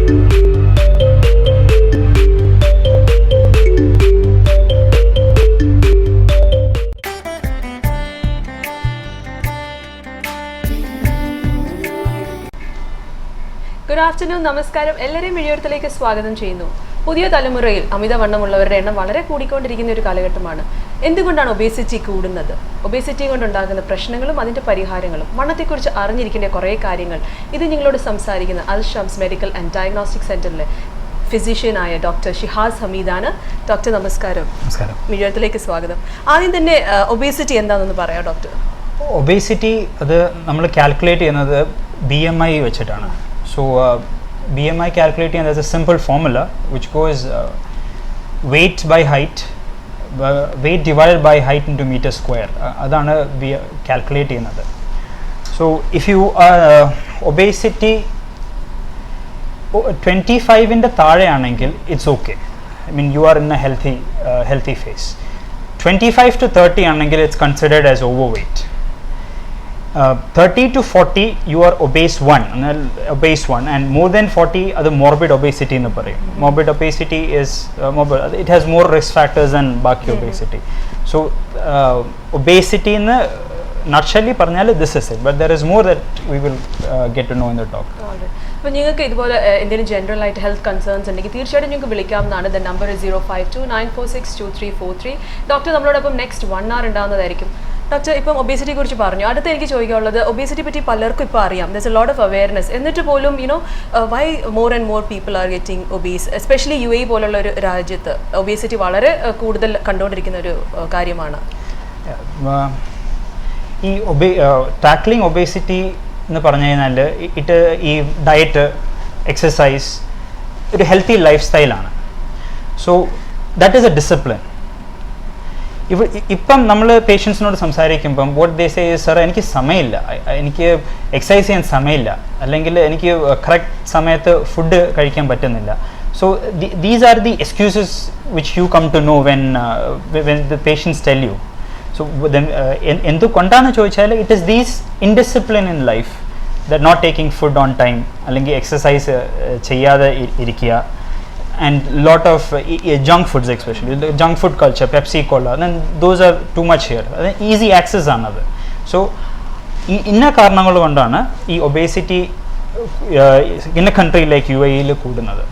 Good afternoon, നമസ്കാരം. എല്ലാവരെയും വീഡിയോയിലേക്ക് സ്വാഗതം ചെയ്യുന്നു. പുതിയ തലമുറയിൽ അമിതവണ്ണമുള്ളവരുടെ എണ്ണം വളരെ കൂടിക്കൊണ്ടിരിക്കുന്ന ഒരു കാലഘട്ടമാണ്. എന്തുകൊണ്ടാണ് ഒബേസിറ്റി കൂടുന്നത്? ഒബേസിറ്റി കൊണ്ടുണ്ടാകുന്ന പ്രശ്നങ്ങളും അതിന്റെ പരിഹാരങ്ങളും വണ്ണത്തെക്കുറിച്ച് അറിഞ്ഞിരിക്കേണ്ട കുറേ കാര്യങ്ങൾ ഇത് നിങ്ങളോട് സംസാരിക്കുന്ന അൽ ഷംസ് മെഡിക്കൽ ആൻഡ് ഡയഗ്നോസ്റ്റിക് സെന്ററിലെ ഫിസിഷ്യനായ ഡോക്ടർ ഷിഹാസ് ഹമീദാണ്. ഡോക്ടർ നമസ്കാരം. നമസ്കാരം. വീഡിയോയിലേക്ക് സ്വാഗതം. ആദ്യം തന്നെ ഒബേസിറ്റി എന്താണെന്ന് പറയാം ഡോക്ടർ. ഒബേസിറ്റി അത് നമ്മൾ കാൽക്കുലേറ്റ് ചെയ്യുന്നത് BMI വെച്ചിട്ടാണ്. So BMI calculating, there's a simple formula which goes weight by height, weight divided by height into meter square. Adana we calculate ചെയ്യുന്നത്. So if you are obesity 25 ന്റെ താഴെ ആണെങ്കിൽ it's okay. I mean you are in a healthy phase. 25 to 30 ആണെങ്കിൽ it's considered as overweight. 30 to 40 you are obese 1 and more than 40 other morbid obesity in the parayum. Morbid obesity is it has more risk factors than baki obesity. So obesity in the nutshell parnal this is it, but there is more that we will get to know in the talk. അപ്പോൾ നിങ്ങൾക്ക് ഇതുപോലെ എന്തെങ്കിലും general ആയിട്ട് health concerns ഉണ്ടെങ്കിൽ തീർച്ചയായിട്ടും നിങ്ങൾക്ക് വിളിക്കാവുന്നതാണ്. The number 0529462343. Doctor നമ്മളോടൊപ്പം നെക്സ്റ്റ് 1 hour ഉണ്ടാകുന്നതായിരിക്കും. ഡോക്ടർ ഇപ്പം ഒബേസിറ്റിയെ കുറിച്ച് പറഞ്ഞു. അടുത്ത് എനിക്ക് ചോദിക്കാനുള്ളത്, ഒബേസിറ്റി പറ്റി പലർക്കും ഇപ്പോൾ അറിയാം, there is a lot of awareness. എന്നിട്ട് പോലും why more and more people are getting obese, especially UAE പോലുള്ള ഒരു രാജ്യത്ത് ഒബേസിറ്റി വളരെ കൂടുതൽ കണ്ടുകൊണ്ടിരിക്കുന്ന ഒരു കാര്യമാണ്. ഈ ടാക്ലിംഗ് ഒബേസിറ്റി എന്ന് പറഞ്ഞു കഴിഞ്ഞാൽ ഈ ഡയറ്റ്, എക്സസൈസ് ഒരു ഹെൽത്തി ലൈഫ് സ്റ്റൈലാണ്. So that is A discipline. ഇപ്പം നമ്മൾ പേഷ്യൻസിനോട് സംസാരിക്കുമ്പം വാട്ട് ദേ സേ സാർ എനിക്ക് സമയമില്ല, എനിക്ക് എക്സസൈസ് ചെയ്യാൻ സമയമില്ല, അല്ലെങ്കിൽ എനിക്ക് കറക്റ്റ് സമയത്ത് ഫുഡ് കഴിക്കാൻ പറ്റുന്നില്ല. So these are the excuses which you come to know when the patients tell you. So എന്തുകൊണ്ടാണെന്ന് ചോദിച്ചാൽ it is these indiscipline in life, the not taking food on time, അല്ലെങ്കിൽ എക്സസൈസ് ചെയ്യാതെ ഇരിക്കുക, and lot of junk foods, especially the junk food culture, Pepsi, Cola, then those are too much here. Easy access another. So inna karanangal kondana ee obesity in a country like UAE il koodunathu.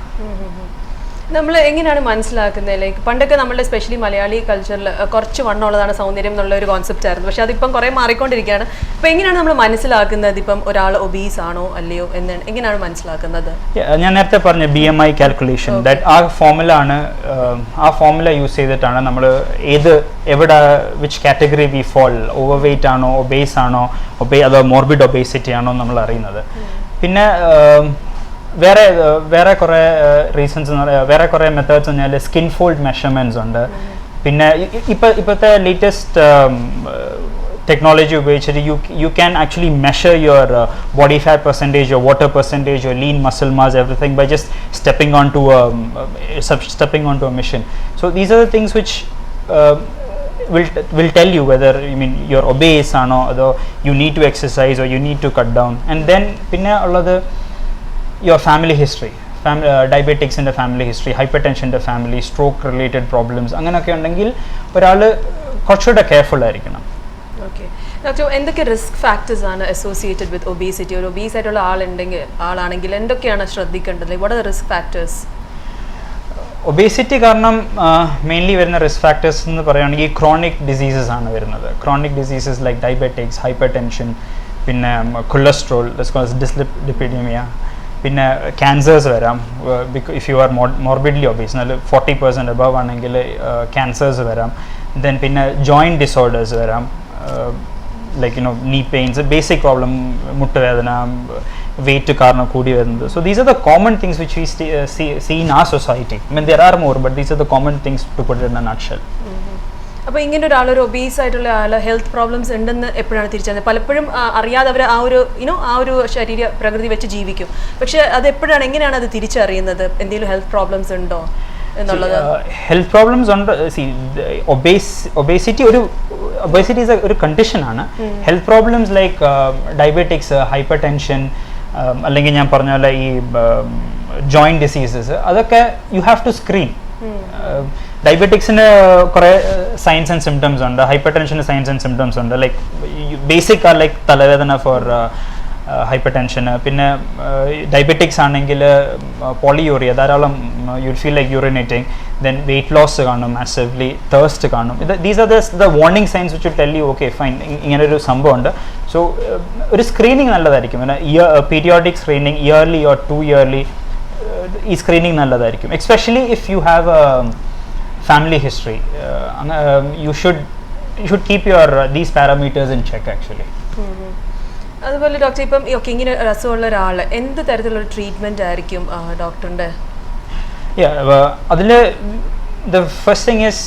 നമ്മൾ എങ്ങനെയാണ് മനസ്സിലാക്കുന്നത്? Like പണ്ടൊക്കെ നമ്മളുടെ specially Malayali കൾച്ചറിൽ കുറച്ച് വണ്ണമുള്ളതാണ് സൗന്ദര്യം എന്നുള്ള ഒരു കോൺസെപ്റ്റ് ആയിരുന്നു. പക്ഷെ അതിപ്പം കുറേ മാറിക്കൊണ്ടിരിക്കുകയാണ്. അപ്പോൾ എങ്ങനെയാണ് നമ്മൾ മനസ്സിലാക്കുന്നത് ഇപ്പം ഒരാൾ ഒബീസ് ആണോ അല്ലയോ എന്ന് എങ്ങനെയാണ് മനസ്സിലാക്കുന്നത്? ഞാൻ നേരത്തെ പറഞ്ഞ BMI കാൽക്കുലേഷൻ, ദാറ്റ് ആ ഫോർമുല ആണ്. ആ ഫോർമുല യൂസ് ചെയ്തിട്ടാണ് നമ്മൾ എവിടെ which category we fall, overweight ആണോ, ഒബേസ് ആണോ, അതോ മോർബിഡ് ഒബേസിറ്റി ആണോ നമ്മൾ അറിയുന്നത്. പിന്നെ വേറെ കുറേ റീസൺസ്, വേറെ കുറേ മെത്തേഡ്സ് പറഞ്ഞാൽ സ്കിൻ ഫോൾഡ് മെഷർമെൻറ്റ്സ് ഉണ്ട്. പിന്നെ ഇപ്പോഴത്തെ ലേറ്റസ്റ്റ് ടെക്നോളജി ഉപയോഗിച്ചിട്ട് you can actually measure your body fat percentage, your water percentage, your lean muscle mass, everything by just stepping onto a machine. So these are the things which will tell you whether you're obese or no, you need to exercise or you need to cut down. And then pinne ulladu your family history, diabetics in the family history, hypertension in the family, stroke related problems, അങ്ങനെയൊക്കെ ഉണ്ടെങ്കിൽ ഒരാൾ കുറച്ചുകൂടെ careful ആയിരിക്കണം. Okay doctor, എന്തൊക്കെ risk factors ആണ് associated with obesity? ഒരു obese ആയിട്ടുള്ള ആളാണെങ്കിൽ എന്തൊക്കെയാണ് ശ്രദ്ധിക്കേണ്ടത്? What are the risk factors? Obesity കാരണം മെയിൻലി വരുന്ന റിസ്ക് ഫാക്ടേഴ്സ് എന്ന് പറയുകയാണെങ്കിൽ ക്രോണിക് ഡിസീസസ് ആണ് വരുന്നത്. Chronic diseases like diabetics, hyper tension, പിന്നെ കൊളസ്ട്രോൾ, ഡിസ്ലിപ്പിഡീമിയ, പിന്നെ ക്യാൻസേഴ്സ് വരാം. ഇഫ് യു ആർ മോർബിഡ്ലി ഒബീസ്, എന്നാൽ 40% അബവ് ആണെങ്കിൽ ക്യാൻസേഴ്സ് വരാം. ദെൻ പിന്നെ ജോയിൻറ്റ് ഡിസോർഡേഴ്സ് വരാം, ലൈക്ക് നീ പെയിൻസ്, ബേസിക് പ്രോബ്ലം, മുട്ടുവേദന, weight കാരണം കൂടി വരുന്നത്. So these are the common things which we see in our society. I mean there are more, but these are the common things to put it in a nutshell. അപ്പോൾ ഇങ്ങനെ ഒരാളൊരു obese ആയിട്ടുള്ള ആൾ health problems ഉണ്ടെന്ന് എപ്പോഴാണ് തിരിച്ചറിയുന്നത്? പലപ്പോഴും അറിയാതെ അവർ ആ ഒരു ശരീര പ്രകൃതി വെച്ച് ജീവിക്കും. പക്ഷെ അത് എപ്പോഴാണ്, എങ്ങനെയാണ് അത് തിരിച്ചറിയുന്നത്? എന്തെങ്കിലും ഹെൽത്ത് പ്രോബ്ലംസ് ഉണ്ടോ എന്നുള്ളത്? ഹെൽത്ത് പ്രോബ്ലംസ് ഉണ്ട്. ഒബേസിറ്റി ഒരു കണ്ടീഷനാണ്. Health problems like diabetics, hyper tension, അല്ലെങ്കിൽ ഞാൻ പറഞ്ഞ പോലെ ഈ joint diseases അതൊക്കെ you have to screen. ഡയബറ്റിക്സിന് കുറേ സൈൻസ് ആൻഡ് സിംറ്റംസ് ഉണ്ട്, ഹൈപ്പർ സൈൻസ് ആൻഡ് സിംറ്റംസ് ഉണ്ട്. ലൈക്ക് ബേസിക് ആർ ലൈക്ക് തലവേദന ഫോർ ഹൈപ്പർ ടെൻഷന്. പിന്നെ ഡയബറ്റിക്സ് ആണെങ്കിൽ പോളിയൂറിയ, ധാരാളം you feel like urinating. Then weight loss കാണും, മാസീവ്ലി തേഴ്സ്റ്റ് കാണും. These are the warning signs which will tell you okay fine, ഇങ്ങനൊരു സംഭവമുണ്ട്. സോ ഒരു സ്ക്രീനിങ് നല്ലതായിരിക്കും, പിന്നെ periodic screening, yearly or 2 yearly ഈ സ്ക്രീനിങ് നല്ലതായിരിക്കും. Especially if you have family history, you should keep your these parameters in check actually. അതുപോലെ doctor, ഇപ്പം okay ഇങ്ങനെ അസുഖമുള്ള ഒരാൾ എന്ത് തരത്തിലുള്ള ട്രീറ്റ്മെന്റ് ആയിരിക്കും ഡോക്ടറിന്റെ? അതിൽ the first thing is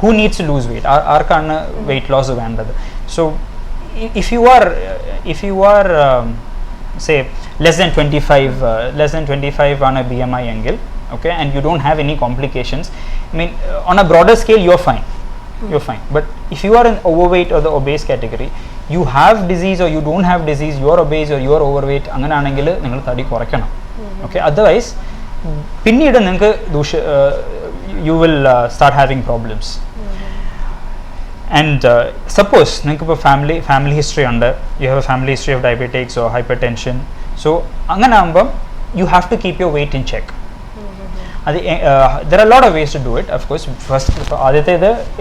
who needs to lose weight, ആർക്കാണ് weight loss വേണ്ടത്. So if you are say less than 25 on a BMI എങ്കിൽ, okay, and you don't have any complications, I mean on a broader scale you're fine. But if you are in overweight or the obese category, you have disease or you don't have disease, you are obese or you are overweight, അങ്ങനെയാണെങ്കിൽ നിങ്ങൾ തടി കുറയ്ക്കണം. Okay, otherwise പിന്നീട് നിങ്ങൾക്ക് you will start having problems. And suppose നിങ്ങൾക്ക് ഇപ്പോൾ family history ഉണ്ട്, you have a family history of diabetics or hypertension, so അങ്ങനെ ആകുമ്പം you have to keep your weight in check. There are a lot of ways to do it, of course. First,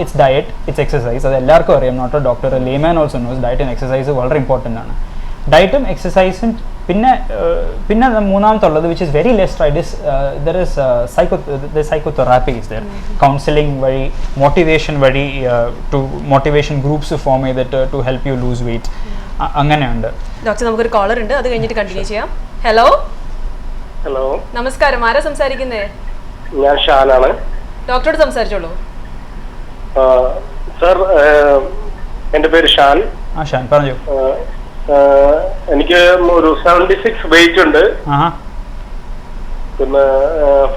it's diet, it's exercise. അത് എല്ലാവർക്കും അറിയാം, not a doctor, a layman also knows diet and exercise വളരെ important ആണ്. ഡയറ്റും എക്സസൈസും പിന്നെ മൂന്നാമത്തുള്ളത് which is very less tried is there is psychotherapy is there. Counselling വഴി, മോട്ടിവേഷൻ വഴി, ടു മോട്ടിവേഷൻ ഗ്രൂപ്പ്സ് ഫോം ചെയ്തിട്ട് to help you lose weight, അങ്ങനെയുണ്ട്. ഡോക്ടർ, നമുക്കൊരു കോളർ ഉണ്ട്, അത് കഴിഞ്ഞിട്ട് കണ്ടിന്യൂ ചെയ്യാം. ഹലോ നമസ്കാരം, ആരാ സംസാരിക്കുന്നേ? ഞാൻ ഷാനാണ്. ഡോക്ടറോട് സംസാരിച്ചോളൂ. സർ, എൻ്റെ പേര് ഷാൻ. ഷാൻ പറഞ്ഞു. എനിക്ക് ഒരു 76 വെയിറ്റ് ഉണ്ട്, പിന്നെ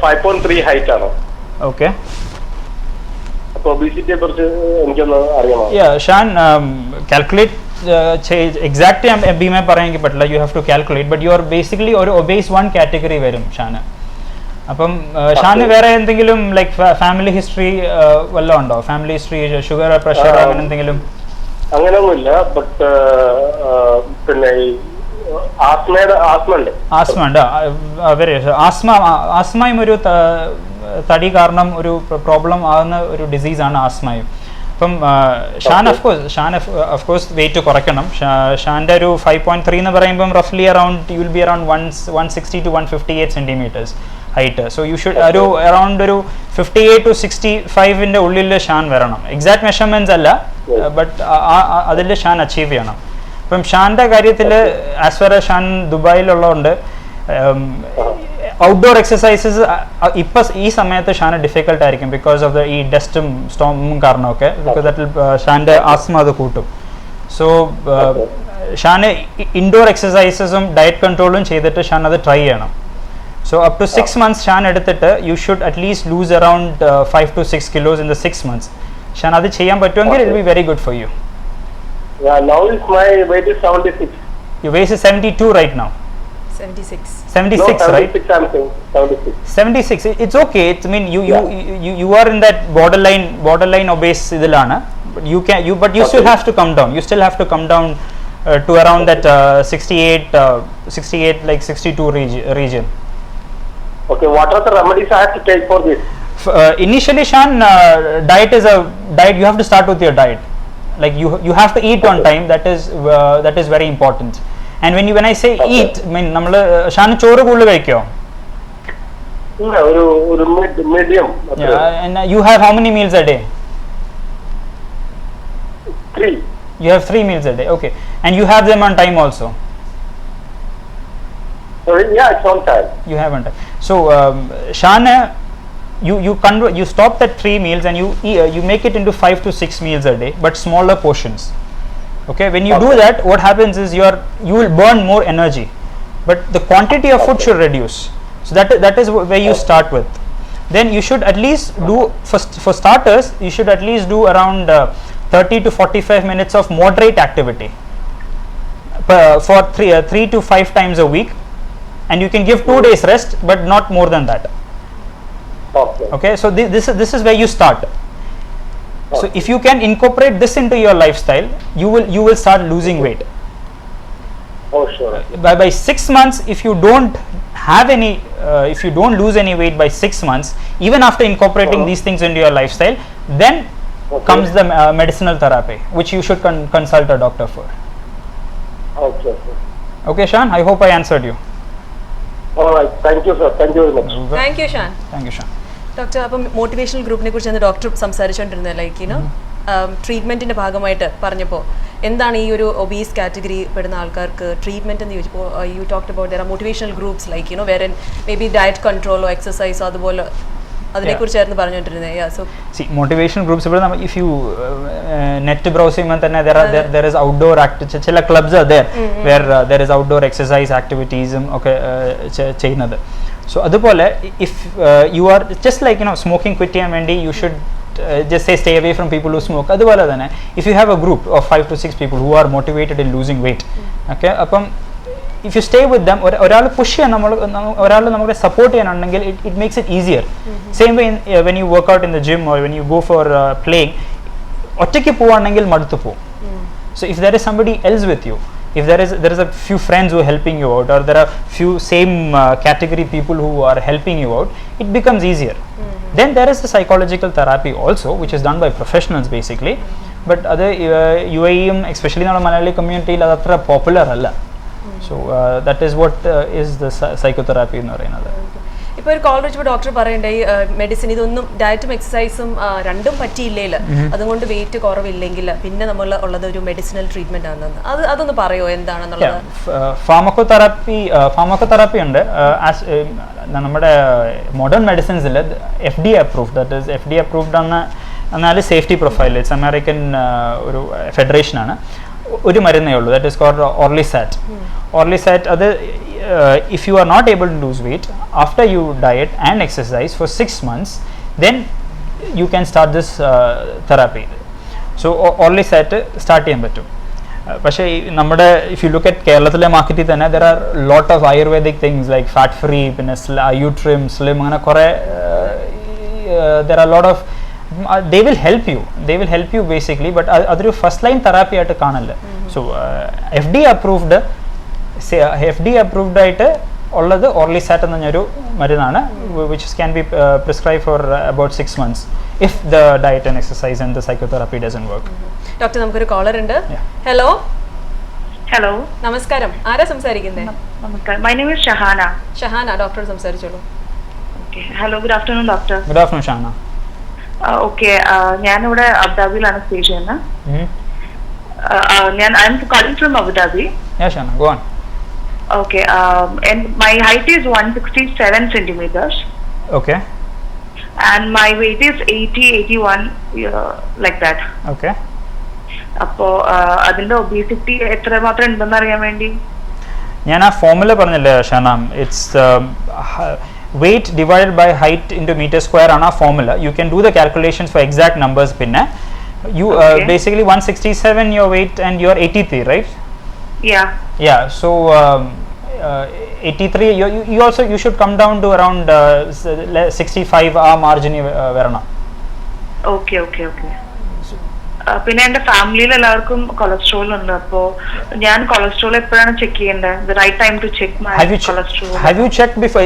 5.3 ഹൈറ്റ് ആണ്. ഓക്കെ, അപ്പോൾ ഒബീസിറ്റിയെ കുറിച്ച് എനിക്കൊന്ന് അറിയണം. ഷാൻ, കാൽക്കുലേറ്റ് എക്സാക്ട് BMI പറയാമെങ്കിൽ പറ്റില്ല, you have to calculate. But you are basically ഒരു ഒബേസ് 1 കാറ്റഗറി വരും ഷാന്. അപ്പം ഷാന് വേറെ എന്തെങ്കിലും ലൈക്ക് ഫാമിലി ഹിസ്റ്ററി വല്ലതും ഉണ്ടോ? ഫാമിലി ഹിസ്റ്ററി, ഷുഗർ, പ്രഷർ, അങ്ങനെ എന്തെങ്കിലും? അങ്ങനെയൊന്നുമില്ല, ബട്ട് പിന്നെ ആസ്മ ഉണ്ട്. ആസ്മയും ഒരു തടി കാരണം ഒരു പ്രോബ്ലം ആകുന്ന ഒരു ഡിസീസാണ് ആസ്മയും. അപ്പം ഷാൻ ഓഫ് കോഴ്സ് വെയിറ്റ് കുറയ്ക്കണം. ഷാൻ്റെ ഒരു 5.3 എന്ന് പറയുമ്പം റഫ്ലി around you will be around 160 to 158 centimetres height. So you should ഒരു അറൌണ്ട് ഒരു 58 to 65 ഉള്ളിൽ ഷാൻ വരണം. എക്സാക്ട് മെഷർമെൻറ്റ്സ് അല്ല, ബട്ട് അതിൽ ഷാൻ അച്ചീവ് ചെയ്യണം. അപ്പം ഷാൻ്റെ കാര്യത്തിൽ ആസ് ഫാർ ഷാൻ ദുബായിലുള്ളതുകൊണ്ട് ഔട്ട്ഡോർ എക്സസൈസസ് ഇപ്പം ഈ സമയത്ത് ഷാന് ഡിഫിക്കൽട്ട് ആയിരിക്കും, ബിക്കോസ് ഓഫ് ദ ഈ ഡസ്റ്റും സ്റ്റോമും കാരണമൊക്കെ, ബിക്കോസ് ദാറ്റ് ഷാൻ്റെ ആസ്മ അത് കൂട്ടും. സോ ഷാന് ഇൻഡോർ എക്സസൈസസും ഡയറ്റ് കൺട്രോളും ചെയ്തിട്ട് ഷാൻ അത് ട്രൈ ചെയ്യണം. So up to 6 months Shaan എടുത്തിട്ട് you should at least lose around 5 to 6 kilos in the 6 months. Shaan അത് ചെയ്യാൻ പറ്റുമെങ്കിൽ it will be very good for you. Yeah, now is my weight is 76. Your weight is 72 right now. 76. 76, no, 76 right? I'm saying 76. 76. It's okay. I mean you are in that borderline obese idilana. But you still have to come down. You still have to come down to around that 68 like 62 region. Okay, what are the remedies I have to take for this? Initially, Shan, diet is a diet. You have to start with your diet. Like you have to eat on time. That is very important. And when I say eat, I mean nammal Shan ചോറ് കൂടുതൽ കഴിക്കോ? ഒരു medium. Yeah, and you have how many meals a day? 3. You have 3 meals a day. Okay, and you have them on time also. Yeah, it's on time. You have on time. So Shan, you stop that 3 meals and you make it into 5 to 6 meals a day, but smaller portions. Okay, when you do that, what happens is you will burn more energy, but the quantity of food should reduce. So that is where you start with. Then you should at least do, for starters, you should at least do around 30 to 45 minutes of moderate activity for 3 to 5 times a week. and you can give 2 days rest, but not more than that. Okay. Okay, so this is where you start. So if you can incorporate this into your lifestyle, you will start losing weight. Oh, sure. By 6 months, if you don't have any, if you don't lose any weight by 6 months, even after incorporating these things into your lifestyle, then comes the medicinal therapy, which you should consult a doctor for. Okay, sir. Okay, Shan, I hope I answered you. All right. Thank you, sir. Thank you very much. Thank you Shan. Thank you, Shan. Doctor, അപ്പം motivational ഗ്രൂപ്പിനെ കുറിച്ചാണ് doctor സംസാരിച്ചുകൊണ്ടിരുന്നത്. Like you know ട്രീറ്റ്മെൻറ്റിൻ്റെ ഭാഗമായിട്ട് പറഞ്ഞപ്പോൾ എന്താണ് ഈ ഒരു ഒബീസ് കാറ്റഗറി പെടുന്ന ആൾക്കാർക്ക് ട്രീറ്റ്മെൻറ്റ് എന്ന് ചോദിച്ചപ്പോൾ you talked about there are motivational groups like you know വേറെ മേ ബി ഡയറ്റ് കൺട്രോളോ എക്സസൈസോ അതുപോലെ അതിനെക്കുറിച്ചായിരുന്നു പറഞ്ഞുകൊണ്ടിരുന്നത്. So See, motivational groups, if you net browsing, there is outdoor ചില clubs are there where there is outdoor exercise activities ചെയ്യുന്നത്. So അതുപോലെ if you are just like smoking quit ചെയ്യാൻ വേണ്ടി you should just say stay away from people who smoke. അതുപോലെ തന്നെ if you have a group of 5 to 6 people who are motivated in losing weight, okay, അപ്പം if you stay with them, ഒരാൾ push ചെയ്യാൻ ഒരാൾ നമ്മളെ support ചെയ്യാനുണ്ടെങ്കിൽ it makes it easier. Same way when you work out in the gym or when you go for playing, ഒറ്റയ്ക്ക് പോവാണെങ്കിൽ മടുത്തു പോകും. So if there is somebody else with you, if there is a few friends who are helping you out, or there are few same category people who are helping you out, it becomes easier. Then there is the psychological therapy also, which is done by professionals basically, but other UAE, especially in the Malayali community, adatra popular alla. So that is what is the psychotherapy എന്ന് പറയുന്നത്. ഇപ്പോൾ ഒരു call വിളിച്ചപ്പോൾ doctor പറയണ്ടേ ഈ medicine ഇതൊന്നും ഡയറ്റും എക്സസൈസും രണ്ടും പറ്റിയില്ലേൽ അതുകൊണ്ട് വെയിറ്റ് കുറവില്ലെങ്കിൽ പിന്നെ നമ്മൾ ഉള്ളത് ഒരു മെഡിസിനൽ ട്രീറ്റ്മെന്റ് ആണെന്ന് അതൊന്ന് പറയുമോ എന്താണെന്നുള്ളത്? ഫാർമക്കോതെറാപ്പി ഉണ്ട്. നമ്മുടെ മോഡേൺ മെഡിസിൻസിൽ FDA approved, that is FDA approved എന്നാൽ സേഫ്റ്റി പ്രൊഫൈൽ, ഇറ്റ്സ് അമേരിക്കൻ ഒരു ഫെഡറേഷൻ ആണ്. ഒരു മരുന്നേ ഉള്ളൂ, that is called Orlistat. Orlistat, if you are not able to lose weight after you diet and exercise for 6 months, then you can start this therapy. So Orlistat start ചെയ്യാൻ പറ്റും. പക്ഷേ നമ്മുടെ if you look at കേരളത്തിലെ മാർക്കറ്റിൽ തന്നെ there are lot of Ayurvedic things like fat free, പിന്നെ Ayutrim, Slim, അങ്ങനെ കുറേ there are a lot of they will help you basically, but adur first line therapy aayittu kanalla. So FDA approved ആയിട്ട് ഉള്ളത് Orlistat എന്ന ഒരു മരുന്നാണ്, which can be prescribed for about 6 months if the diet and exercise and the psychotherapy doesn't work. Doctor, നമുക്കൊരു caller ഉണ്ട്. Hello hello, നമസ്കാരം. ആരാ സംസാരിക്കുന്നത്? നമസ്കാരം, my name is Shahana. Shahana, doctor സംസാരിച്ചോളൂ. Okay, hello, good afternoon doctor. Good afternoon, Shana. Okay, ഞാനിവിടെ അബുദാബിയിലാണ് stay ചെയ്യുന്നത്. I am calling from Abu Dhabi. Yeah, Shana, go on. Okay, and my height is 167 centimeters. Okay. And my weight is 81, like that. Okay. അപ്പോൾ അതിന്റെ obesity എത്രമാത്രം ഉണ്ടെന്ന് അറിയാൻ വേണ്ടി. ഞാൻ ആ ഫോർമുല പറഞ്ഞില്ലേ Shana, it's weight divided by height into meter square ആണ് ആ formula. You can do the calculations for exact numbers. പിന്നെ you basically 167 your weight and you are 83, right? Yeah, so 83 you also you should come down to around 65 ആ margin വരണം. Okay. പിന്നെ എന്റെ ഫാമിലിയിൽ എല്ലാവർക്കും cholesterol ഉണ്ട്. അപ്പോ ഞാൻ കൊളസ്ട്രോൾ എപ്പോഴാണ് ചെക്ക് ചെയ്യേണ്ടത്? The right time to check my cholesterol. Have you checked before?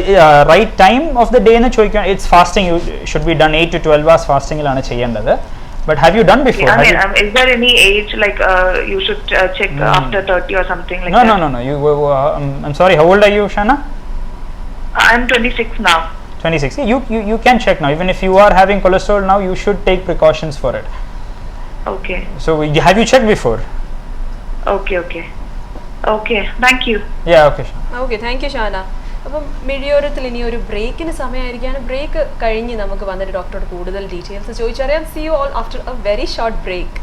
Right time of the day എന്ന് ചോദിക്കാൻ, it's fasting. You should be done 8 to 12 hours fastingലാണ് ചെയ്യേണ്ടത്. But have you done before? Is there any age like you should check after 30 or something like that? No. You I'm sorry. How old are you, Shana? I'm 26 now. 26. You can check now. Even if you are having cholesterol now, you should take precautions for it. Okay. So have you checked before? Okay. Thank you. Yeah. Okay. Okay, thank you Shana. അപ്പം മിഴിയോരത്തിൽ ഇനി ഒരു ബ്രേക്കിന് സമയമായിരിക്കാണ്. Break കഴിഞ്ഞ് നമുക്ക് വന്നിട്ട് ഡോക്ടറോട് കൂടുതൽ details ചോദിച്ചറിയാം. See you all after a very short break.